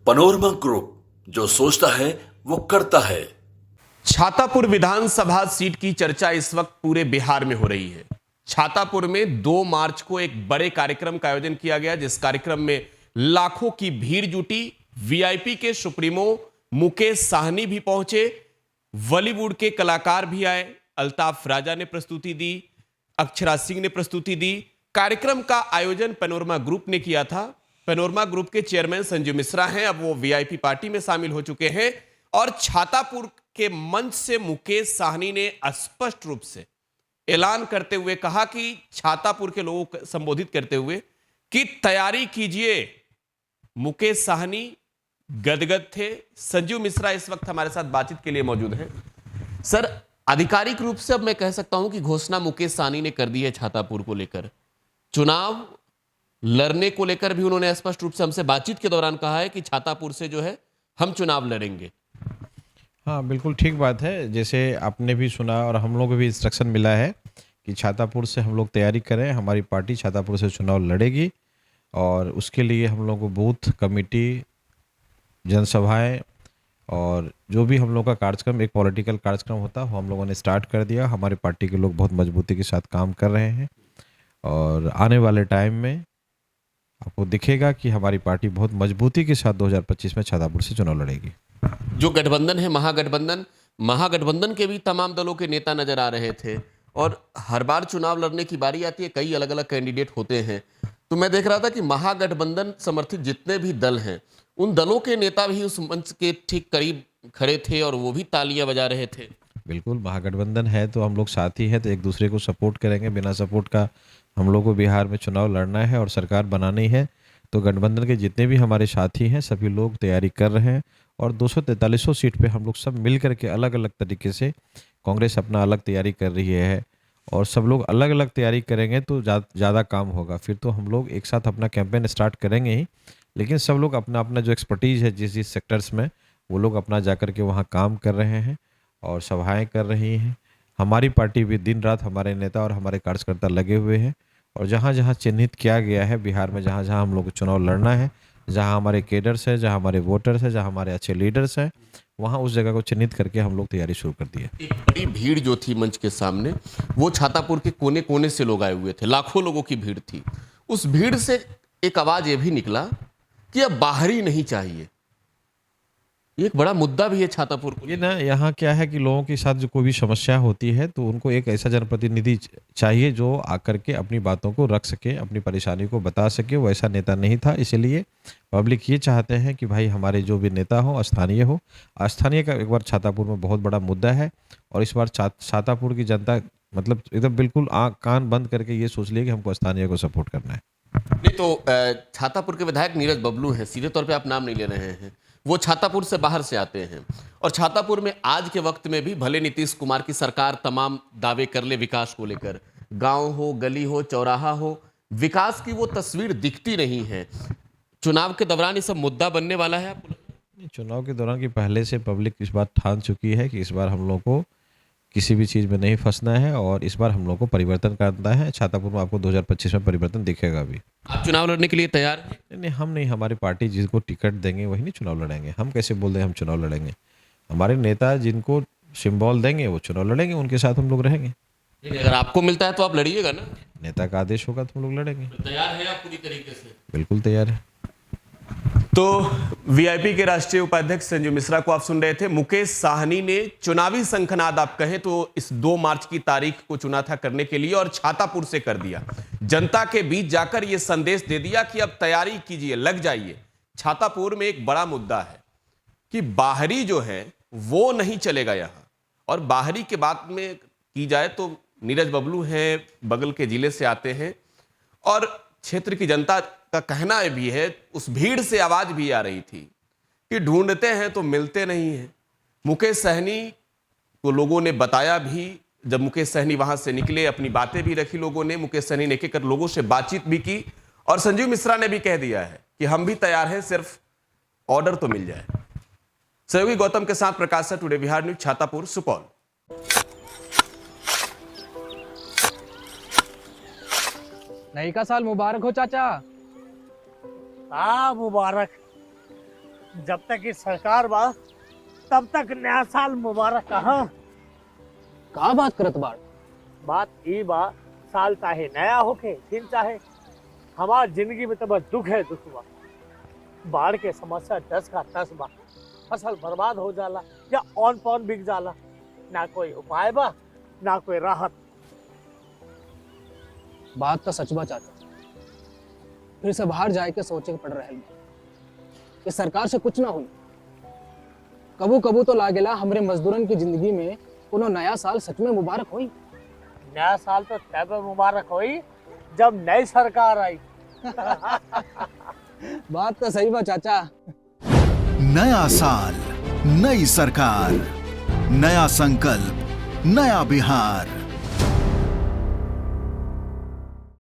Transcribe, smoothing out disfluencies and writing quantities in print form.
Panorama group, जो सोचता है वो करता है। छातापुर विधानसभा सीट की चर्चा इस वक्त पूरे बिहार में हो रही है। छातापुर में 2 मार्च को एक बड़े कार्यक्रम का आयोजन किया गया, जिस कार्यक्रम में लाखों की भीड़ जुटी। वीआईपी के सुप्रीमो मुकेश साहनी भी पहुंचे, बॉलीवुड के कलाकार भी आए। अल्ताफ राजा ने प्रस्तुति दी, अक्षरा सिंह ने प्रस्तुति दी। कार्यक्रम का आयोजन पैनोरमा ग्रुप ने किया था। पैनोरमा ग्रुप के चेयरमैन संजू मिश्रा हैं, अब वो वीआईपी पार्टी में शामिल हो चुके हैं। और छातापुर के मंच से मुकेश साहनी ने स्पष्ट रूप से ऐलान करते हुए कहा कि छातापुर के लोगों को संबोधित करते हुए कि तैयारी कीजिए। मुकेश साहनी गदगद थे। संजू मिश्रा इस वक्त हमारे साथ बातचीत के लिए मौजूद हैं। सर, आधिकारिक रूप से अब मैं कह सकता हूं कि घोषणा मुकेश साहनी ने कर दी है छातापुर को लेकर। चुनाव लड़ने को लेकर भी उन्होंने स्पष्ट रूप से हमसे बातचीत के दौरान कहा है कि छातापुर से जो है हम चुनाव लड़ेंगे। हाँ, बिल्कुल ठीक बात है। जैसे आपने भी सुना और हम लोगों को भी इंस्ट्रक्शन मिला है कि छातापुर से हम लोग तैयारी करें। हमारी पार्टी छातापुर से चुनाव लड़ेगी और उसके लिए हम लोग को बूथ कमेटी, जनसभाएं और जो भी हम लोग का कार्यक्रम, एक पॉलिटिकल कार्यक्रम होता है, वो हम लोगों ने स्टार्ट कर दिया। हमारी पार्टी के लोग बहुत मजबूती के साथ काम कर रहे हैं और आने वाले टाइम में आपको दिखेगा कि हमारी पार्टी बहुत मजबूती के साथ 2025 में छातापुर से चुनाव लड़ेगी। जो गठबंधन है, महागठबंधन के भी तमाम दलों के नेता नजर आ रहे थे और हर बार चुनाव लड़ने की बारी आती है, कई अलग अलग कैंडिडेट होते हैं। तो मैं देख रहा था कि महागठबंधन समर्थित जितने भी दल हैं, उन दलों के नेता भी उस मंच के ठीक करीब खड़े थे और वो भी तालियां बजा रहे थे। बिल्कुल, महागठबंधन है तो हम लोग साथी हैं, तो एक दूसरे को सपोर्ट करेंगे। बिना सपोर्ट का हम लोग को बिहार में चुनाव लड़ना है और सरकार बनानी है। तो गठबंधन के जितने भी हमारे साथी हैं, सभी लोग तैयारी कर रहे हैं और 243 सीट पे हम लोग सब मिल करके अलग अलग तरीके से, कांग्रेस अपना अलग तैयारी कर रही है और सब लोग अलग अलग तैयारी करेंगे तो ज़्यादा काम होगा। फिर तो हम लोग एक साथ अपना कैंपेन स्टार्ट करेंगे ही, लेकिन सब लोग अपना अपना जो एक्सपर्टीज़ है जिस जिस सेक्टर्स में, वो लोग अपना जा कर के वहाँ काम कर रहे हैं और सभाएँ कर रही हैं। हमारी पार्टी भी दिन रात, हमारे नेता और हमारे कार्यकर्ता लगे हुए हैं और जहाँ जहाँ चिन्हित किया गया है बिहार में, जहाँ जहाँ हम लोग को चुनाव लड़ना है, जहाँ हमारे केडर्स हैं, जहाँ हमारे वोटर्स हैं, जहाँ हमारे अच्छे लीडर्स हैं, वहाँ उस जगह को चिन्हित करके हम लोग तैयारी शुरू कर दी है। एक बड़ी भीड़ जो थी मंच के सामने, वो छातापुर के कोने कोने से लोग आए हुए थे, लाखों लोगों की भीड़ थी। उस भीड़ से एक आवाज ये भी निकला कि अब बाहरी नहीं चाहिए। ये एक बड़ा मुद्दा भी है छातापुर को। ये ना, यहाँ क्या है कि लोगों के साथ जो कोई भी समस्या होती है तो उनको एक ऐसा जनप्रतिनिधि चाहिए जो आकर के अपनी बातों को रख सके, अपनी परेशानी को बता सके। वो ऐसा नेता नहीं था, इसलिए पब्लिक ये चाहते हैं कि भाई हमारे जो भी नेता हो स्थानीय हो। स्थानीय का एक बार छातापुर में बहुत बड़ा मुद्दा है और इस बार छातापुर की जनता मतलब एकदम बिल्कुल आँख कान बंद करके ये सोच लिया कि हमको स्थानीय को सपोर्ट करना है। नहीं तो छातापुर के विधायक नीरज बबलू हैं, सीधे तौर पे आप नाम नहीं ले रहे हैं, वो छातापुर से बाहर से आते हैं और छातापुर में आज के वक्त में भी भले नीतीश कुमार की सरकार तमाम दावे कर ले विकास को लेकर, गांव हो, गली हो, चौराहा हो, विकास की वो तस्वीर दिखती नहीं है। चुनाव के दौरान ये सब मुद्दा बनने वाला है आपको? चुनाव के दौरान की पहले से पब्लिक इस बार ठान चुकी है कि इस बार हम लोग को किसी भी चीज़ में नहीं फंसना है और इस बार हम लोग को परिवर्तन करना है। छातापुर में आपको 2025 में परिवर्तन दिखेगा भी। आप चुनाव लड़ने के लिए तैयार हैं? नहीं, हम नहीं, हमारी पार्टी जिसको टिकट देंगे वही नहीं चुनाव लड़ेंगे। हम कैसे बोल रहे हैं हम चुनाव लड़ेंगे? हमारे नेता जिनको सिंबल देंगे वो चुनाव लड़ेंगे, उनके साथ हम लोग रहेंगे। अगर आपको मिलता है तो आप लड़िएगा ना? नेता का आदेश होगा तो हम लोग लड़ेंगे। तैयार है आप पूरी तरीके से? बिल्कुल तैयार है। तो वीआईपी के राष्ट्रीय उपाध्यक्ष संजू मिश्रा को आप सुन रहे थे। मुकेश साहनी ने चुनावी शंखनाद आप कहें तो इस 2 मार्च की तारीख को चुना था करने के लिए और छातापुर से कर दिया। जनता के बीच जाकर यह संदेश दे दिया कि अब तैयारी कीजिए, लग जाइए। छातापुर में एक बड़ा मुद्दा है कि बाहरी जो है वो नहीं चलेगा यहां। और बाहरी के बात में की जाए तो नीरज बबलू हैं, बगल के जिले से आते हैं और क्षेत्र की जनता का कहना भी है, उस भीड़ से आवाज भी आ रही थी कि ढूंढते हैं तो मिलते नहीं हैं। मुकेश सहनी को लोगों ने बताया भी, जब मुकेश सहनी वहां से निकले अपनी बातें भी रखी लोगों ने। मुकेश सहनी ने एक लोगों से बातचीत भी की और संजीव मिश्रा ने भी कह दिया है कि हम भी तैयार हैं, सिर्फ ऑर्डर तो मिल जाए। सहयोगी गौतम के साथ प्रकाश से टुडे बिहार न्यूज, छातापुर, सुपौल। नई का साल मुबारक हो चाचा। हाँ मुबारक। जब तक ये सरकार बा तब तक नया साल मुबारक कहाँ। का बात करत बाड़? बात ई बा, साल चाहे नया होके दिन चाहे, हमार जिंदगी में तो बस दुख है, दुख बा। बाढ़ के समस्या 10 का 10 बा। फसल बर्बाद हो जाला या ऑन पॉन बिक जाला, ना कोई उपाय बा ना कोई राहत। बात तो सच बा चाचा, फिर से बाहर जाए के सोचे के पड़ रहा है कि सरकार से कुछ ना हुई। कबू कबू तो लागेला हमरे मजदूरन की जिंदगी में कोनो नया साल सच में मुबारक हुई। नया साल तो तब मुबारक हुई जब नई सरकार आई। बात तो सही बा चाचा। नया साल, नई सरकार, नया संकल्प, नया बिहार।